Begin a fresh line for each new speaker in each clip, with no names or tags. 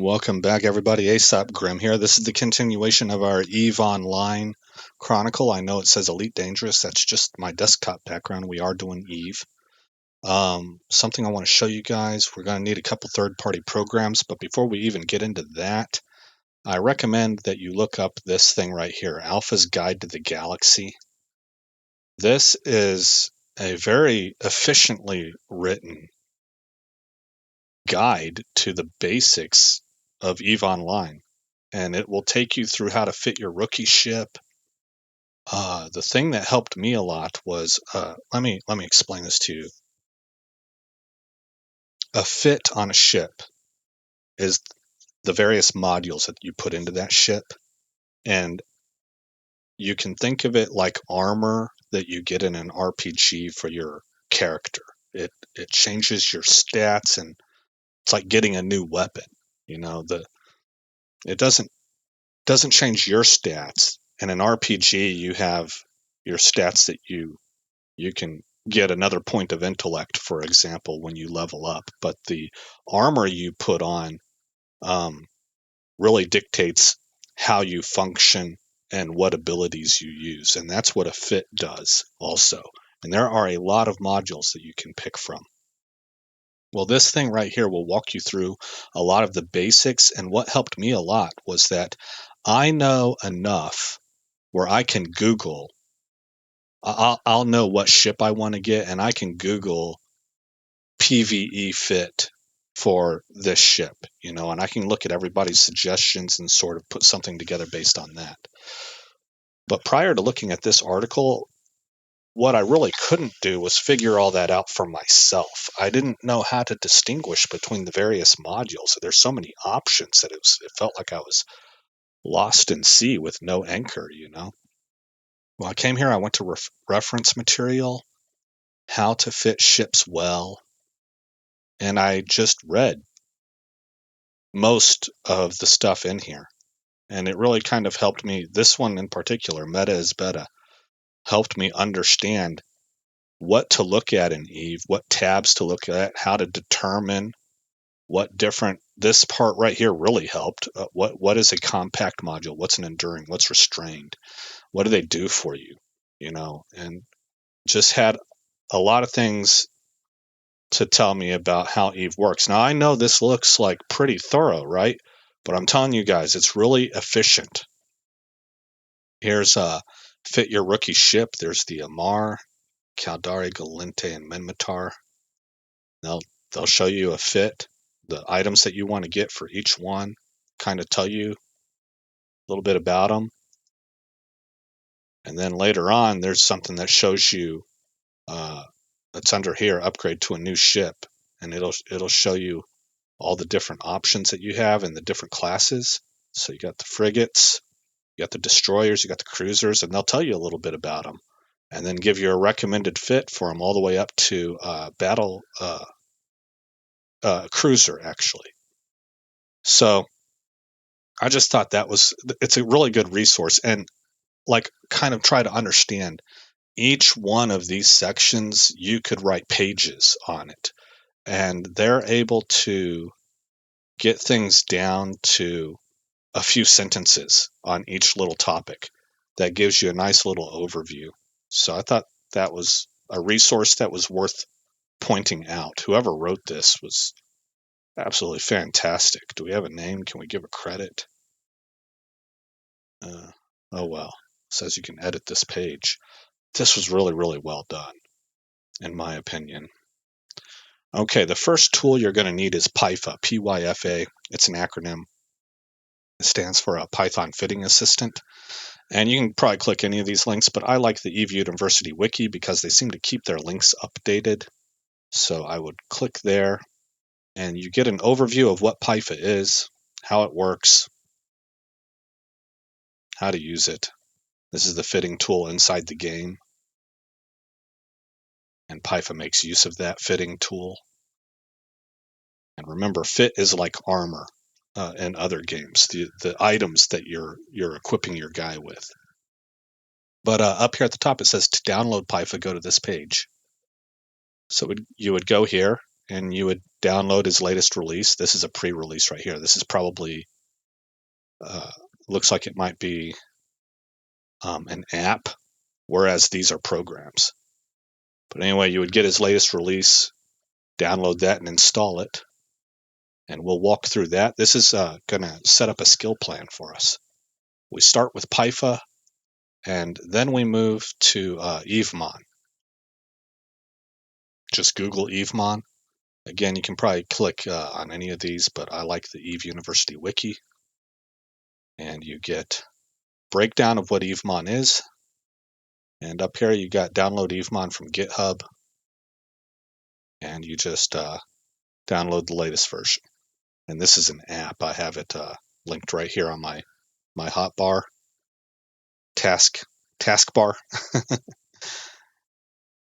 Welcome back, everybody. ASAP Grimm here. This is the continuation of our EVE Online Chronicle. I know it says Elite Dangerous. That's just my desktop background. We are doing EVE. Something I want to show you guys. We're going to need a couple third-party programs, but before we even get into that, I recommend that you look up this thing right here, Alpha's Guide to the Galaxy. This is a very efficiently written guide to the basics of EVE Online, and it will take you through how to fit your rookie ship. The thing that helped me a lot was let me explain this to you. A fit on a ship is the various modules that you put into that ship, and you can think of it like armor that you get in an RPG for your character. It changes your stats, and it's like getting a new weapon. It doesn't change your stats. In an RPG, you have your stats that you can get another point of intellect, for example, when you level up. But the armor you put on really dictates how you function and what abilities you use. And that's what a fit does also. And there are a lot of modules that you can pick from. Well, this thing right here will walk you through a lot of the basics. And what helped me a lot was that I know enough where I can Google. I'll know what ship I want to get, and I can Google PvE fit for this ship, and I can look at everybody's suggestions and sort of put something together based on that. But prior to looking at this article, what I really couldn't do was figure all that out for myself. I didn't know how to distinguish between the various modules. There's so many options that it felt like I was lost in sea with no anchor. Well, I came here, I went to reference material, how to fit ships well, and I just read most of the stuff in here. And it really kind of helped me. This one in particular, Meta is Beta, helped me understand what to look at in EVE, what tabs to look at, how to determine what different. This part right here really helped. What is a compact module? What's an enduring? What's restrained? What do they do for you? And just had a lot of things to tell me about how EVE works. Now, I know this looks like pretty thorough, right? But I'm telling you guys, it's really efficient. Here's fit your rookie ship. There's the Amar, Caldari, Galente, and Minmatar. They'll show you a fit, the items that you want to get for each one, kind of tell you a little bit about them. And then later on, there's something that shows you, it's under here, upgrade to a new ship. And it'll show you all the different options that you have and the different classes. So you got the frigates, you got the destroyers, you got the cruisers, and they'll tell you a little bit about them. And then give you a recommended fit for them all the way up to battle cruiser, actually. So I just thought it's a really good resource, and kind of try to understand each one of these sections. You could write pages on it, and they're able to get things down to a few sentences on each little topic. That gives you a nice little overview. So I thought that was a resource that was worth pointing out. Whoever wrote this was absolutely fantastic. Do we have a name? Can we give a credit? Oh well, it says you can edit this page. This was really, really well done, in my opinion. Okay, the first tool you're going to need is PYFA, P-Y-F-A. It's an acronym. It stands for a Python Fitting Assistant. And you can probably click any of these links, but I like the EVE University Wiki because they seem to keep their links updated. So I would click there, and you get an overview of what PYFA is, how it works, how to use it. This is the fitting tool inside the game. And PYFA makes use of that fitting tool. And remember, fit is like armor in other games, the items that you're equipping your guy with. But up here at the top, it says to download PYFA, go to this page. So you would go here, and you would download his latest release. This is a pre-release right here. This is probably, looks like it might be an app, whereas these are programs. But anyway, you would get his latest release, download that and install it. And we'll walk through that. This is going to set up a skill plan for us. We start with Pyfa, and then we move to EvEmon. Just Google EvEmon. Again, you can probably click on any of these, but I like the EvE University Wiki. And you get breakdown of what EvEmon is. And up here, you got download EvEmon from GitHub. And you just download the latest version. And this is an app. I have it linked right here on my hotbar taskbar.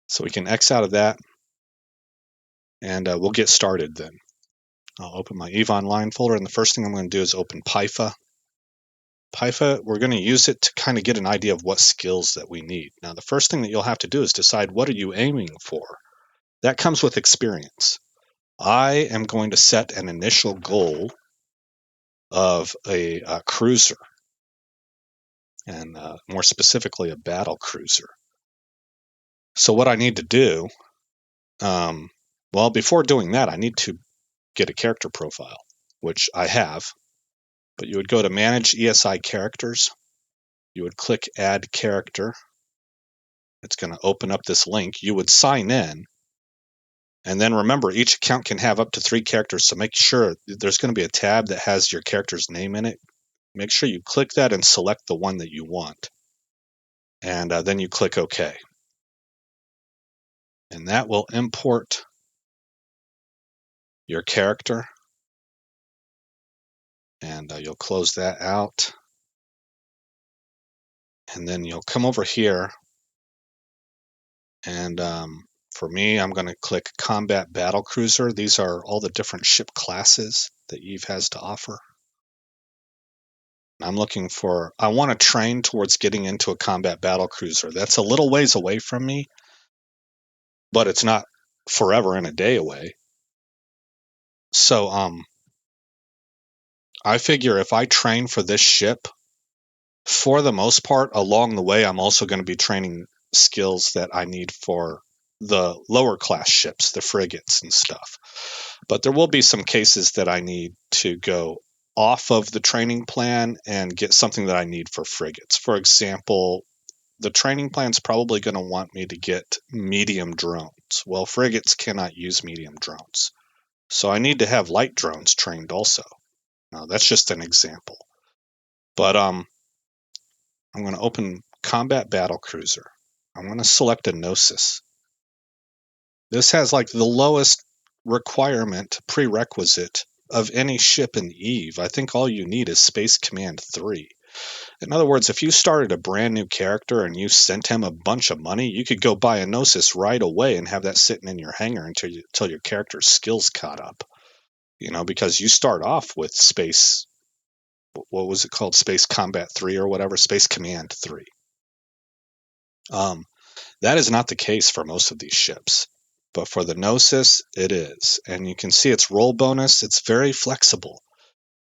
So we can X out of that, and we'll get started then. I'll open my EvE Online folder, and the first thing I'm going to do is open Pyfa. Pyfa, we're going to use it to kind of get an idea of what skills that we need. Now, the first thing that you'll have to do is decide what are you aiming for. That comes with experience. I am going to set an initial goal of a cruiser, and more specifically a battle cruiser. So what I need to do, well, before doing that, I need to get a character profile, which I have. But you would go to Manage ESI Characters. You would click Add Character. It's going to open up this link. You would sign in. And then remember, each account can have up to 3 characters, so make sure there's going to be a tab that has your character's name in it. Make sure you click that and select the one that you want. And then you click OK. And that will import your character. And you'll close that out. And then you'll come over here. And for me, I'm going to click Combat Battle Cruiser. These are all the different ship classes that EvE has to offer. I'm looking for, I want to train towards getting into a combat battle cruiser. That's a little ways away from me, but it's not forever and a day away. So I figure if I train for this ship, for the most part, along the way, I'm also going to be training skills that I need for the lower class ships, the frigates and stuff. But there will be some cases that I need to go off of the training plan and get something that I need for frigates. For example, the training plan's probably going to want me to get medium drones. Well, frigates cannot use medium drones. So I need to have light drones trained also. Now, that's just an example. But I'm going to open Combat Battle Cruiser. I'm going to select a Gnosis. This has like the lowest requirement prerequisite of any ship in EvE. I think all you need is Space Command 3. In other words, if you started a brand new character and you sent him a bunch of money, you could go buy a Gnosis right away and have that sitting in your hangar until your character's skills caught up. You know, because you start off with Space, what was it called? Space Combat 3 or whatever, Space Command 3. That is not the case for most of these ships. But for the Gnosis, it is. And you can see its roll bonus. It's very flexible.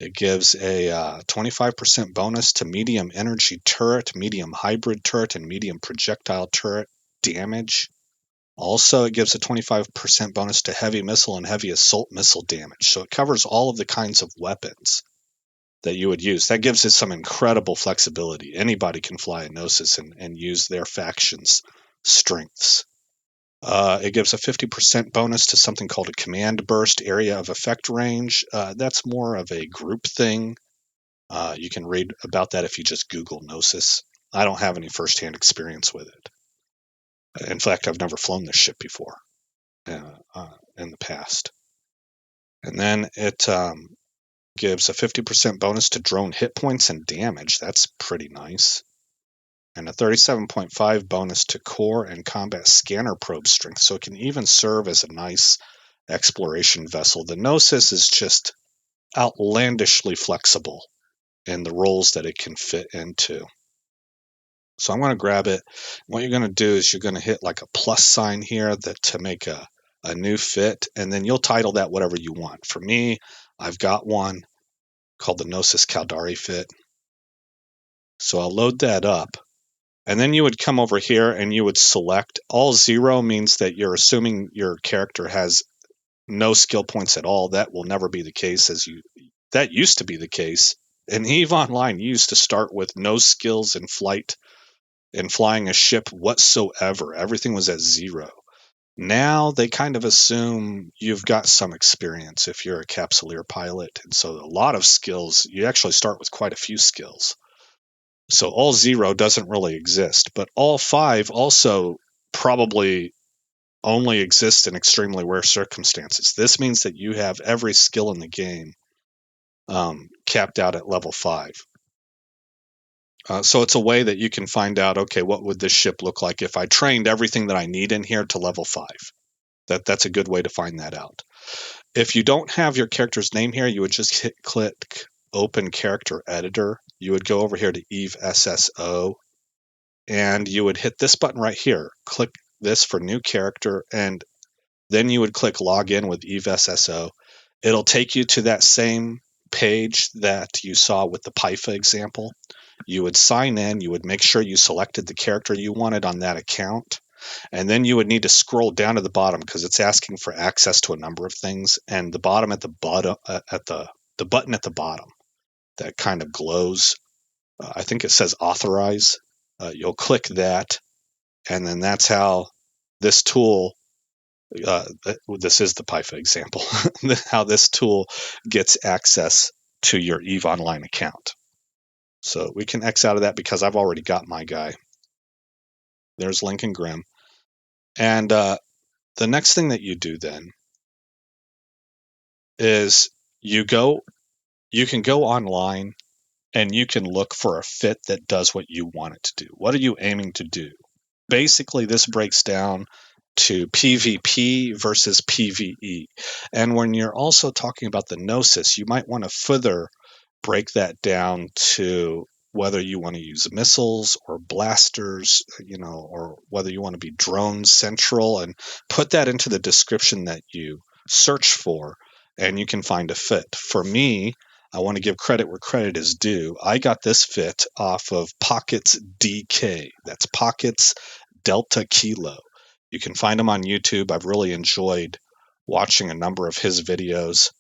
It gives a 25% bonus to medium energy turret, medium hybrid turret, and medium projectile turret damage. Also, it gives a 25% bonus to heavy missile and heavy assault missile damage. So it covers all of the kinds of weapons that you would use. That gives it some incredible flexibility. Anybody can fly a Gnosis and use their faction's strengths. It gives a 50% bonus to something called a command burst area of effect range. That's more of a group thing. You can read about that if you just Google Gnosis. I don't have any firsthand experience with it. In fact, I've never flown this ship before in the past. And then it gives a 50% bonus to drone hit points and damage. That's pretty nice. And a 37.5 bonus to core and combat scanner probe strength, so it can even serve as a nice exploration vessel. The Gnosis is just outlandishly flexible in the roles that it can fit into. So I'm going to grab it. What you're going to do is you're going to hit like a plus sign here to make a a new fit, and then you'll title that whatever you want. For me, I've got one called the Gnosis Caldari fit. So I'll load that up. And then you would come over here and you would select all 0 means that you're assuming your character has no skill points at all. That will never be the case, that used to be the case. In EVE Online, you used to start with no skills in flight and flying a ship whatsoever. Everything was at 0. Now they kind of assume you've got some experience if you're a capsuleer pilot. And so a lot of skills, you actually start with quite a few skills. So all 0 doesn't really exist, but all 5 also probably only exist in extremely rare circumstances. This means that you have every skill in the game capped out at level 5. So it's a way that you can find out, okay, what would this ship look like if I trained everything that I need in here to level 5? That's a good way to find that out. If you don't have your character's name here, you would just click Open Character Editor. You would go over here to EVE SSO, and you would hit this button right here. Click this for new character, and then you would click Login with EVE SSO. It'll take you to that same page that you saw with the PIFA example. You would sign in. You would make sure you selected the character you wanted on that account. And then you would need to scroll down to the bottom because it's asking for access to a number of things. And the bottom at the bottom, the button at the bottom that kind of glows, I think it says authorize. You'll click that, and then that's how this tool, this is the PIFA example, how this tool gets access to your EVE Online account. So we can X out of that because I've already got my guy. There's Lincoln Grimm. And the next thing that you do then is you can go online and you can look for a fit that does what you want it to do. What are you aiming to do? Basically, this breaks down to PvP versus PvE. And when you're also talking about the Gnosis, you might want to further break that down to whether you want to use missiles or blasters, or whether you want to be drone central, and put that into the description that you search for, and you can find a fit. For me, I want to give credit where credit is due. I got this fit off of Pockets DK. That's Pockets Delta Kilo. You can find him on YouTube. I've really enjoyed watching a number of his videos,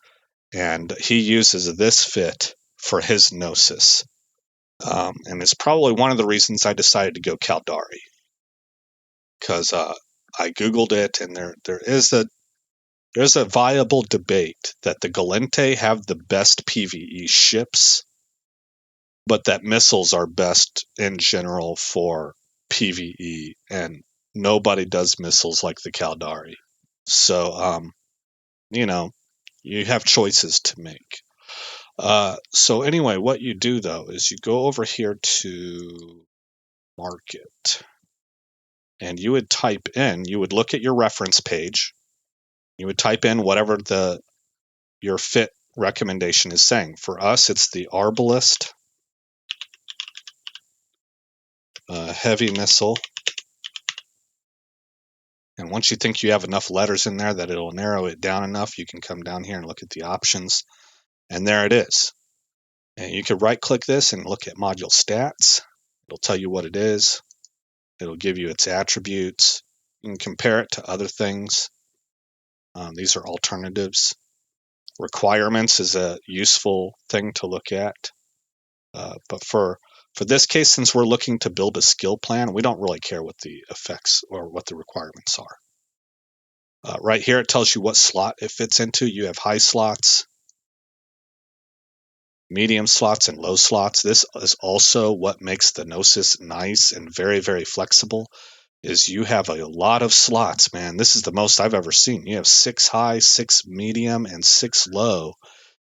and he uses this fit for his Gnosis. And it's probably one of the reasons I decided to go Caldari, because I Googled it, and there's a viable debate that the Gallente have the best PvE ships, but that missiles are best in general for PvE, and nobody does missiles like the Caldari. So, you have choices to make. So anyway, what you do though is you go over here to market, and you would look at your reference page. You would type in whatever your fit recommendation is saying. For us, it's the Arbalist heavy missile. And once you think you have enough letters in there that it'll narrow it down enough, you can come down here and look at the options. And there it is. And you can right click this and look at module stats. It'll tell you what it is. It'll give you its attributes. You can compare it to other things. These are alternatives. Requirements is a useful thing to look at. But for this case, since we're looking to build a skill plan, we don't really care what the effects or what the requirements are. Right here, it tells you what slot it fits into. You have high slots, medium slots, and low slots. This is also what makes the Gnosis nice and very, very flexible, is you have a lot of slots, man. This is the most I've ever seen. You have 6 high, 6 medium, and 6 low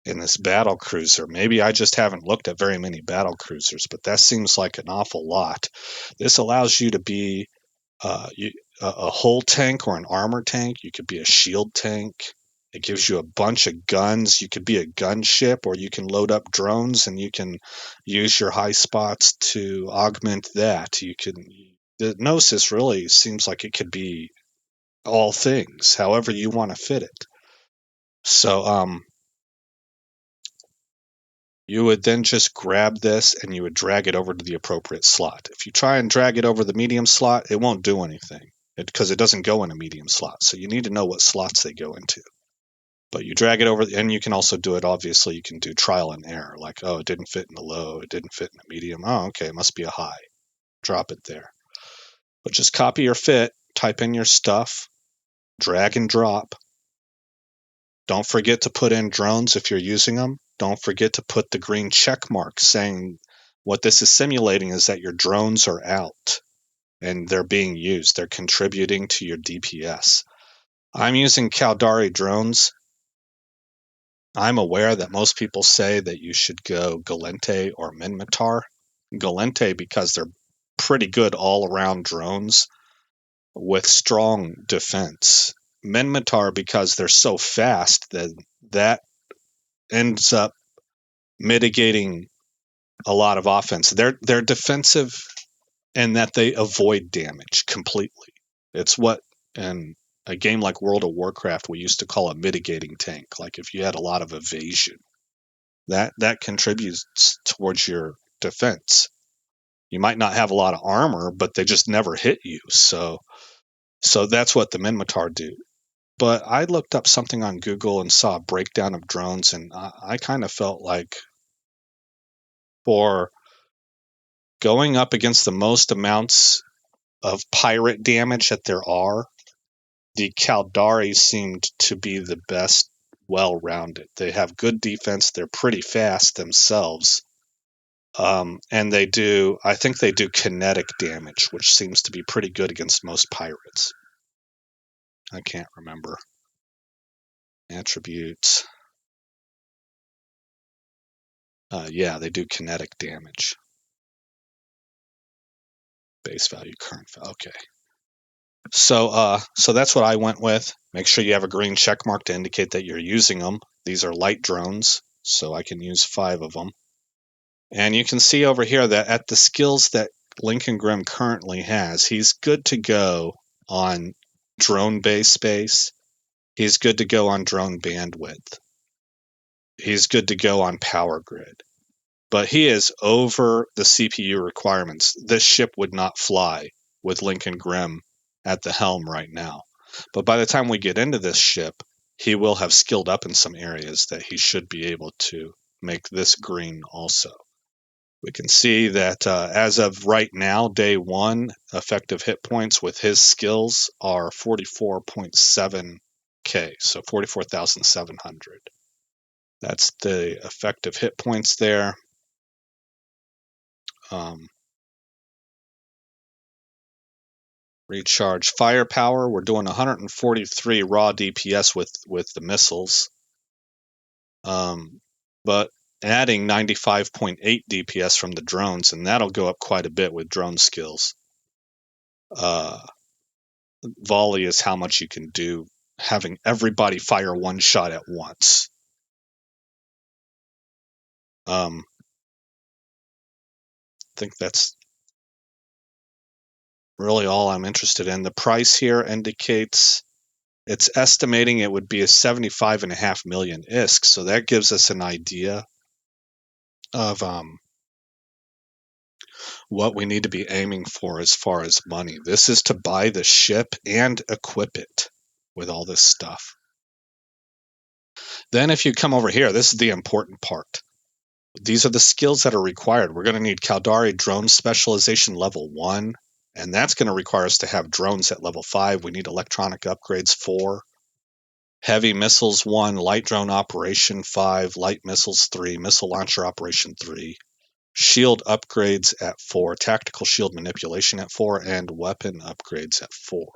in this battle cruiser. Maybe I just haven't looked at very many battle cruisers, but that seems like an awful lot. This allows you to be a hull tank or an armor tank. You could be a shield tank. It gives you a bunch of guns. You could be a gunship, or you can load up drones and you can use your high spots to augment that. The Gnosis really seems like it could be all things, however you want to fit it. So you would then just grab this and you would drag it over to the appropriate slot. If you try and drag it over the medium slot, it won't do anything because it doesn't go in a medium slot. So you need to know what slots they go into. But you drag it over, and you can also do it, obviously, you can do trial and error, like, oh, it didn't fit in the low, it didn't fit in the medium. Oh, okay, it must be a high. Drop it there. But just copy your fit, type in your stuff, drag and drop. Don't forget to put in drones if you're using them. Don't forget to put the green check mark saying what this is simulating is that your drones are out and they're being used. They're contributing to your DPS. I'm using Caldari drones. I'm aware that most people say that you should go Galente or Minmatar. Galente because they're pretty good all-around drones with strong defense. Minmatar because they're so fast that ends up mitigating a lot of offense. They're defensive in that they avoid damage completely. It's what in a game like World of Warcraft we used to call a mitigating tank. Like if you had a lot of evasion, that contributes towards your defense. You might not have a lot of armor, but they just never hit you. So that's what the Minmatar do. But I looked up something on Google and saw a breakdown of drones, and I kind of felt like for going up against the most amounts of pirate damage that there are, the Caldari seemed to be the best well-rounded. They have good defense. They're pretty fast themselves. And I think they do kinetic damage, which seems to be pretty good against most pirates. I can't remember. Attributes. Yeah, they do kinetic damage. Base value, current value. Okay. So that's what I went with. Make sure you have a green check mark to indicate that you're using them. These are light drones, so I can use 5 of them. And you can see over here that at the skills that Lincoln Grimm currently has, he's good to go on drone base space. He's good to go on drone bandwidth. He's good to go on power grid. But he is over the CPU requirements. This ship would not fly with Lincoln Grimm at the helm right now. But by the time we get into this ship, he will have skilled up in some areas that he should be able to make this green also. We can see that as of right now, day 1, effective hit points with his skills are 44.7k, so 44,700. That's the effective hit points there. Recharge firepower. We're doing 143 raw DPS with the missiles, but adding 95.8 DPS from the drones, and that'll go up quite a bit with drone skills. Volley is how much you can do, having everybody fire one shot at once. I think that's really all I'm interested in. The price here indicates it's estimating it would be a 75.5 million ISK, so that gives us an idea of what we need to be aiming for as far as money. This is to buy the ship and equip it with all this stuff. Then if you come over here, this is the important part. These are the skills that are required. We're going to need Caldari drone specialization level 1, and that's going to require us to have drones at level 5. We need electronic upgrades 4. Heavy missiles 1, light drone operation 5, light missiles 3, missile launcher operation 3, shield upgrades at 4, tactical shield manipulation at 4, and weapon upgrades at 4.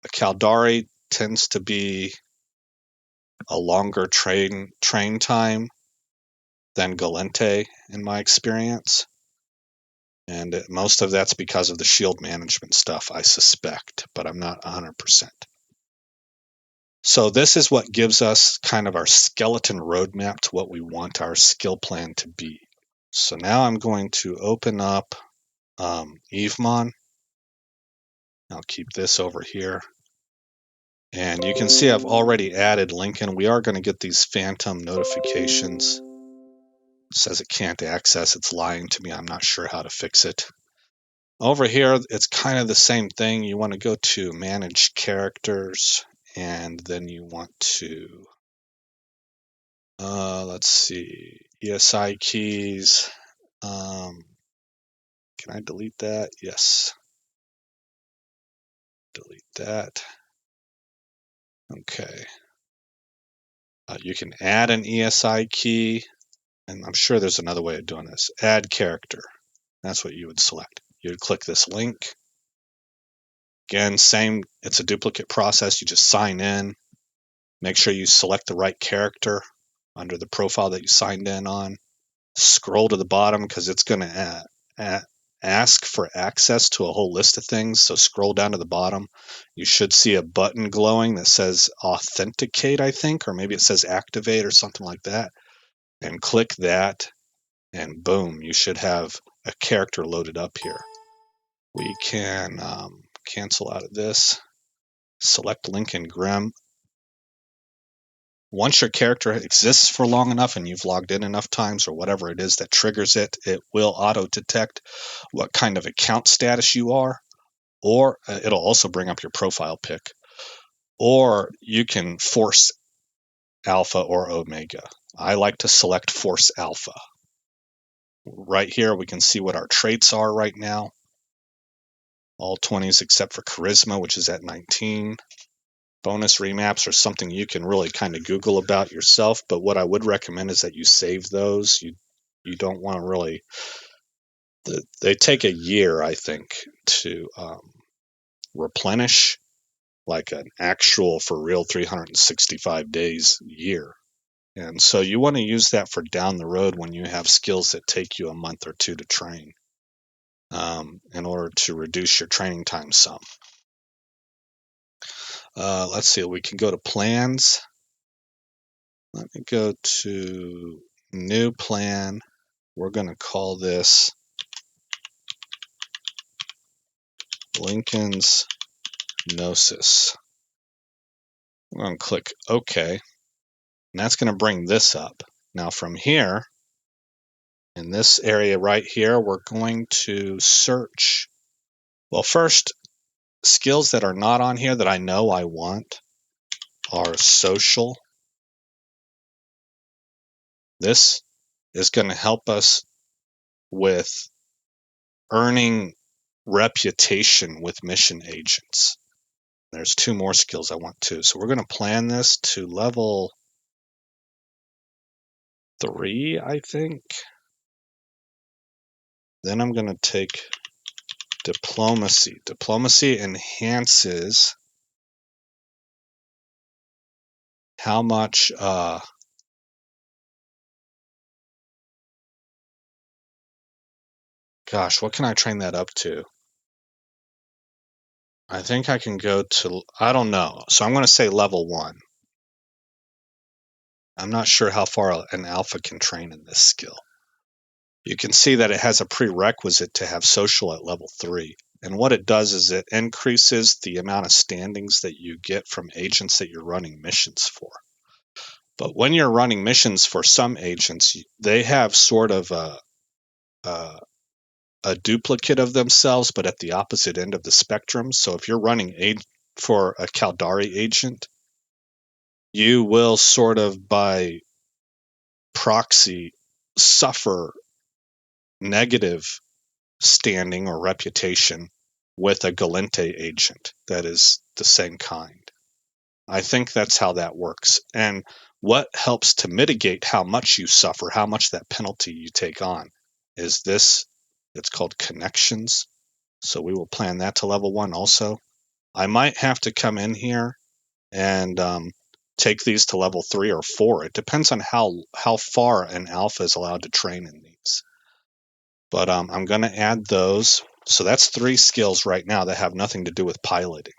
A Caldari tends to be a longer train time than Galente in my experience. And most of that's because of the shield management stuff, I suspect, but I'm not 100%. So this is what gives us kind of our skeleton roadmap to what we want our skill plan to be. So now I'm going to open up EveMon. I'll keep this over here. And you can see I've already added Lincoln. We are going to get these phantom notifications. It says it can't access. It's lying to me. I'm not sure how to fix it. Over here, it's kind of the same thing. You want to go to Manage Characters, and then you want to, let's see, ESI keys. Can I delete that? Yes. Delete that. Okay. You can add an ESI key, and I'm sure there's another way of doing this. Add character. That's what you would select. You would click this link. Again, same, it's a duplicate process. You just sign in. Make sure you select the right character under the profile that you signed in on. Scroll to the bottom because it's going to ask for access to a whole list of things. So scroll down to the bottom. You should see a button glowing that says authenticate, I think, or maybe it says activate or something like that. And click that, and boom, you should have a character loaded up here. We can cancel out of this, select Lincoln Grimm. Once your character exists for long enough and you've logged in enough times or whatever it is that triggers it, it will auto-detect what kind of account status you are, or it'll also bring up your profile pic, or you can force alpha or omega. I like to select force alpha. Right here, we can see what our traits are right now. All 20s except for charisma, which is at 19. Bonus remaps are something you can really kind of Google about yourself, but what I would recommend is that you save those. You don't want to really. They take a year, I think, to replenish, like an actual for real 365 days year. And so you want to use that for down the road when you have skills that take you a month or two to train, in order to reduce your training time some. Let's see, we can go to plans. Let me go to new plan. We're going to call this Lincoln's Gnosis. I'm going to click OK, and that's going to bring this up. Now from here, in this area right here, we're going to search. Well, first, skills that are not on here that I know I want are social. This is going to help us with earning reputation with mission agents. There's 2 more skills I want too. So we're going to plan this to level 3, I think. Then I'm going to take diplomacy. Diplomacy enhances how much gosh, what can I train that up to? I think I can go to, I don't know. So I'm going to say level 1. I'm not sure how far an alpha can train in this skill. You can see that it has a prerequisite to have social at level 3. And what it does is it increases the amount of standings that you get from agents that you're running missions for. But when you're running missions for some agents, they have sort of a duplicate of themselves, but at the opposite end of the spectrum. So if you're running for a Caldari agent, you will sort of by proxy suffer negative standing or reputation with a Galente agent that is the same kind. I think that's how that works. And what helps to mitigate how much you suffer, how much that penalty you take on, is this. It's called connections. So we will plan that to level 1 also. I might have to come in here and take these to level 3 or 4. It depends on how far an alpha is allowed to train in these. But I'm going to add those. So that's 3 skills right now that have nothing to do with piloting.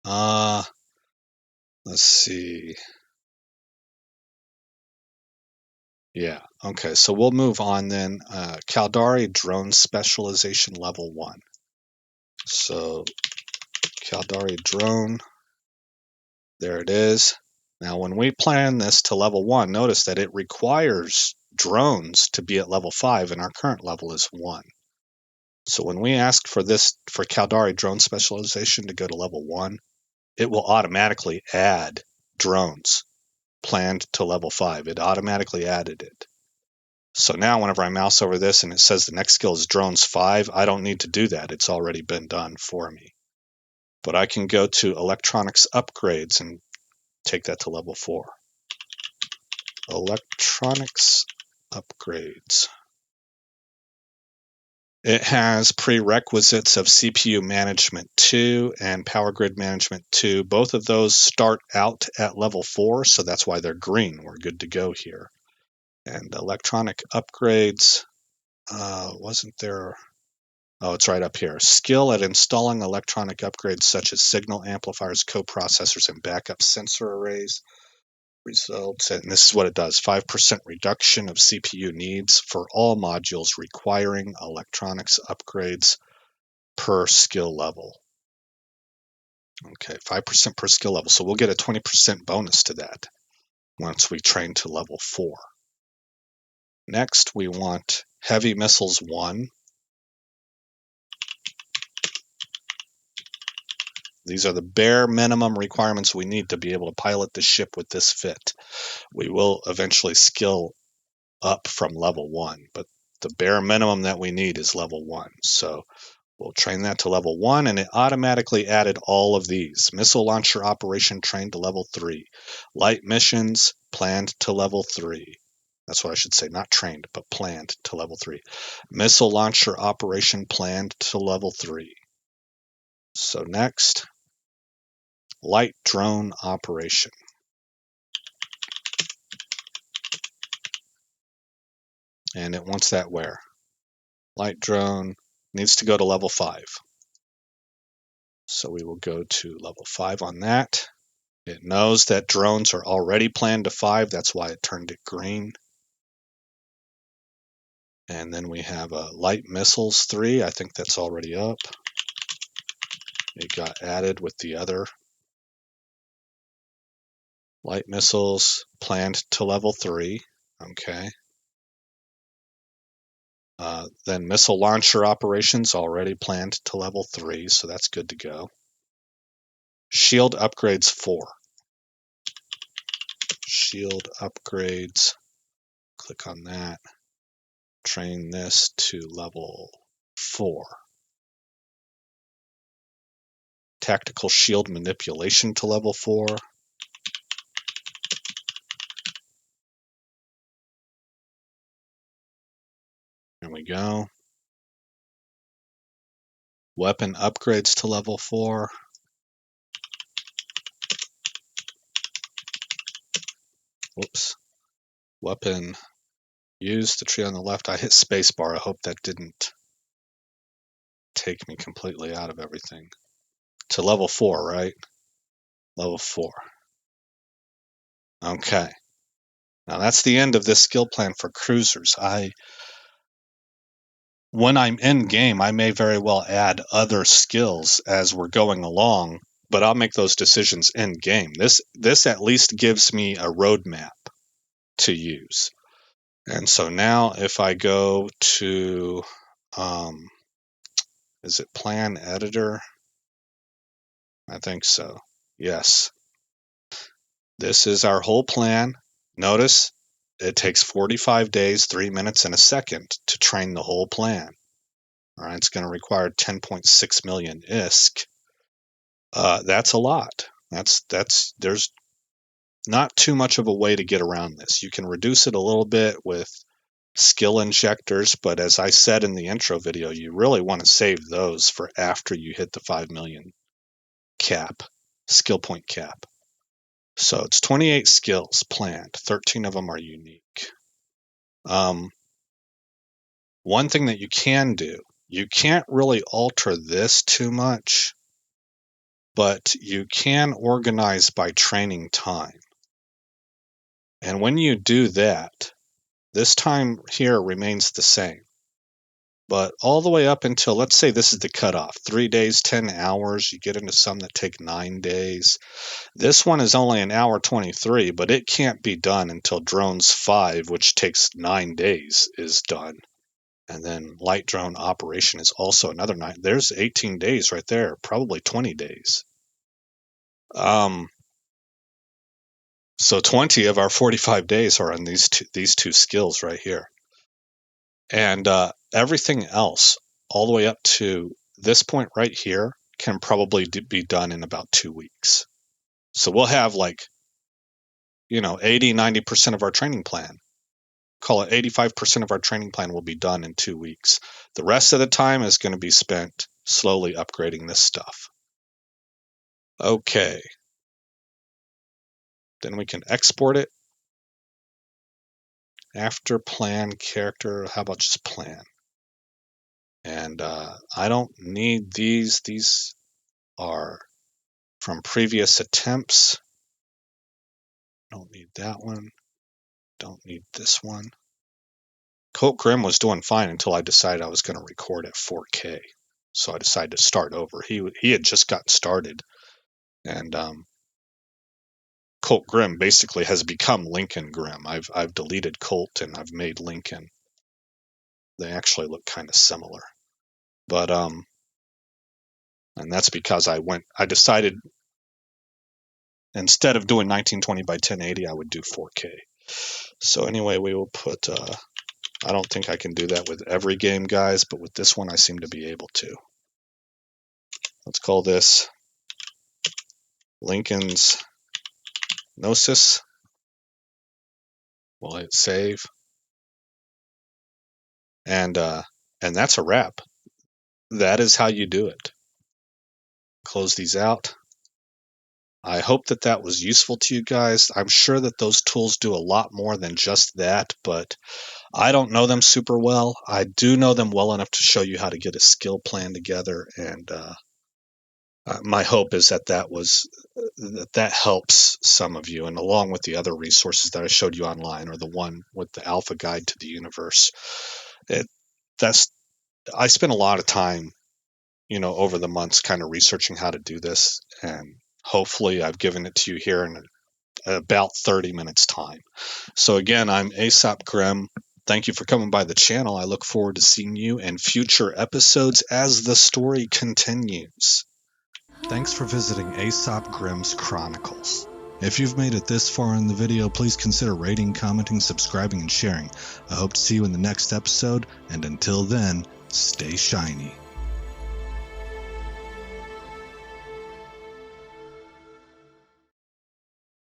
Let's see. Yeah, okay, so we'll move on then. Caldari drone specialization level 1. So Caldari drone. There it is. Now, when we plan this to level 1, notice that it requires drones to be at level 5, and our current level is 1. So when we ask for this, for Caldari drone specialization to go to level 1, it will automatically add drones planned to level 5. It automatically added it. So now whenever I mouse over this and it says the next skill is drones 5, I don't need to do that. It's already been done for me. But I can go to electronics upgrades and take that to level 4. Electronics upgrades. It has prerequisites of CPU management 2 and power grid management 2. Both of those start out at level 4, so that's why they're green. We're good to go here. And electronic upgrades, wasn't there? Oh, it's right up here. Skill at installing electronic upgrades such as signal amplifiers, coprocessors, and backup sensor arrays. Results, and this is what it does: 5% reduction of CPU needs for all modules requiring electronics upgrades per skill level. Okay, 5% per skill level. So we'll get a 20% bonus to that once we train to level 4. Next, we want Heavy Missiles 1. These are the bare minimum requirements we need to be able to pilot the ship with this fit. We will eventually skill up from level 1, but the bare minimum that we need is level 1. So we'll train that to level 1, and it automatically added all of these. Missile launcher operation trained to level 3. Light missions planned to level 3. That's what I should say, not trained, but planned to level 3. Missile launcher operation planned to level 3. So next, light drone operation. And it wants that where? Light drone needs to go to level 5. So we will go to level 5 on that. It knows that drones are already planned to 5. That's why it turned it green. And then we have light missiles 3. I think that's already up. It got added with the other. Light missiles planned to level 3. Okay. Then missile launcher operations already planned to level 3, so that's good to go. Shield upgrades 4. Shield upgrades. Click on that. Train this to level 4. Tactical shield manipulation to level 4. There we go. Weapon upgrades to level 4. Whoops. Weapon. Use the tree on the left. I hit spacebar. I hope that didn't take me completely out of everything. To level 4, right? Level 4. Okay. Now that's the end of this skill plan for cruisers. When I'm in game, I may very well add other skills as we're going along, but I'll make those decisions in game. This at least gives me a roadmap to use. And so now if I go to, is it plan editor? I think so. Yes. This is our whole plan. Notice it takes 45 days, 3 minutes, and a second to train the whole plan. All right, it's going to require 10.6 million ISK. That's a lot. There's not too much of a way to get around this. You can reduce it a little bit with skill injectors, but as I said in the intro video, you really want to save those for after you hit the 5 million cap, skill point cap. So it's 28 skills planned. 13 of them are unique. One thing that you can do, you can't really alter this too much, but you can organize by training time. And when you do that, this time here remains the same. But all the way up until, let's say this is the cutoff, 3 days, 10 hours. You get into some that take 9 days. This one is only an hour 23, but it can't be done until Drones 5, which takes 9 days, is done. And then light drone operation is also another 9. There's 18 days right there, probably 20 days. So 20 of our 45 days are on these two skills right here. And everything else, all the way up to this point right here, can probably be done in about 2 weeks. So we'll have 80-90% of our training plan. Call it 85% of our training plan will be done in 2 weeks. The rest of the time is going to be spent slowly upgrading this stuff. Okay. Then we can export it. After plan character, how about just plan? And I don't need these. These are from previous attempts. Don't need that one. Don't need this one. Grimm was doing fine until I decided I was going to record at 4K. So I decided to start over. He had just gotten started. And Grimm basically has become Lincoln Grimm. I've deleted Colt and I've made Lincoln. They actually look kind of similar. But and that's because I decided instead of doing 1920 by 1080, I would do 4K. So anyway, we will put I don't think I can do that with every game, guys, but with this one I seem to be able to. Let's call this Lincoln's Gnosis. We'll hit save. And that's a wrap. That is how you do it. Close these out. I hope that was useful to you guys. I'm sure that those tools do a lot more than just that, but I don't know them super well. I do know them well enough to show you how to get a skill plan together, and my hope is that helps some of you, and along with the other resources that I showed you online, or the one with the Alpha Guide to the Universe. I spent a lot of time, over the months kind of researching how to do this, and hopefully I've given it to you here in about 30 minutes time. So again, I'm ASAP Grimm. Thank you for coming by the channel. I look forward to seeing you in future episodes as the story continues. Thanks for visiting Aesop Grimm's Chronicles. If you've made it this far in the video, please consider rating, commenting, subscribing, and sharing. I hope to see you in the next episode, and until then, stay shiny.